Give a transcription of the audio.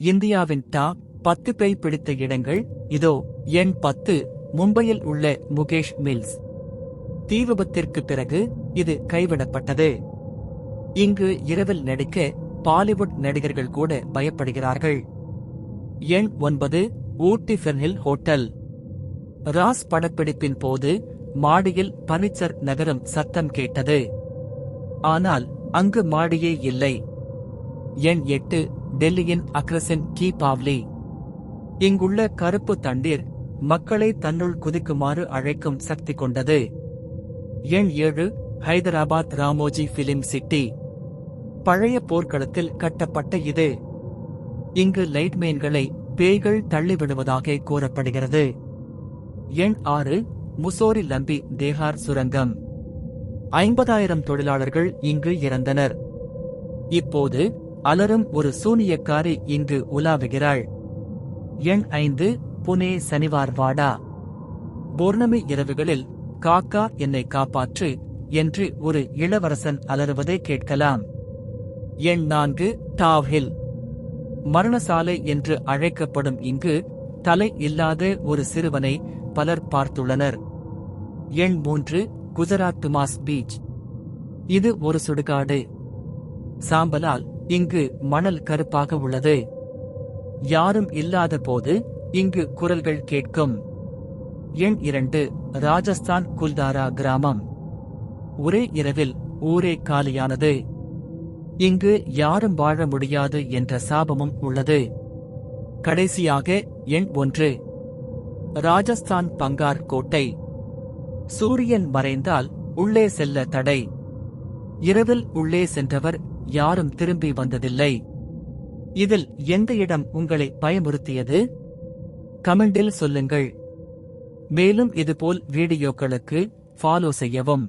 இந்தியாவின் டாப் 10 பேய் பிடித்த இடங்கள் இதோ. எண் 10, மும்பையில் உள்ள முகேஷ் மில்ஸ். தீ விபத்திற்கு பிறகு இது கைவிடப்பட்டது. இங்கு இரவில் நடிக்க பாலிவுட் நடிகர்கள் கூட பயப்படுகிறார்கள். எண் 9, ஊட்டி ஃபெர்னில் ஹோட்டல். ராஸ் படப்பிடிப்பின் போது மாடியில் பனிச்சர் நகரும் சத்தம் கேட்டது. ஆனால் அங்கு மாடியே இல்லை. எண் 8, டெல்லியின் அக்ரசன் கி பாவ்லி. இங்குள்ள கருப்பு தண்ணீர் மக்களை தன்னுள் குதிக்குமாறு அழைக்கும் சக்தி கொண்டது. எண் 7, ஹைதராபாத் ராமோஜி பிலிம் சிட்டி. பழைய போர்க்களத்தில் கட்டப்பட்ட இது. இங்கு லைட்மேன்களை பேய்கள் தள்ளிவிடுவதாக கூறப்படுகிறது. எண் 6, முசோரி லம்பி தேஹார் சுரங்கம். 50,000 தொழிலாளர்கள் இங்கு இறந்தனர். இப்போது அலரும் ஒரு சூனியக்காரி இங்கு உலாவுகிறாள். எண் 5, புனே சனிவார் வாடா. பௌர்ணமி இரவுகளில் காக்கா என்னை காப்பாற்று என்று ஒரு இளவரசன் அலறுவதை கேட்கலாம். எண் 4, டாவ் ஹில். மரணசாலை என்று அழைக்கப்படும் இங்கு தலை இல்லாத ஒரு சிறுவனை பலர் பார்த்துள்ளனர். எண் 3, குஜராத் துமாஸ் பீச். இது ஒரு சுடுகாடு. சாம்பலால் இங்கு மணல் கருப்பாக உள்ளது. யாரும் இல்லாத போது இங்கு குரல்கள் கேட்கும். எண் 2, ராஜஸ்தான் குல்தாரா கிராமம். ஒரே இரவில் ஊரே காலியானது. இங்கு யாரும் வாழ முடியாது என்ற சாபமும் உள்ளது. கடைசியாக எண் 1, ராஜஸ்தான் பங்கார் கோட்டை. சூரியன் மறைந்தால் உள்ளே செல்ல தடை. இரவில் உள்ளே சென்றவர் யாரும் திரும்பி வந்ததில்லை. இதில் எந்த இடம் உங்களை பயமுறுத்தியது? கமெண்டில் சொல்லுங்கள். மேலும் இதுபோல் வீடியோக்களுக்கு ஃபாலோ செய்யவும்.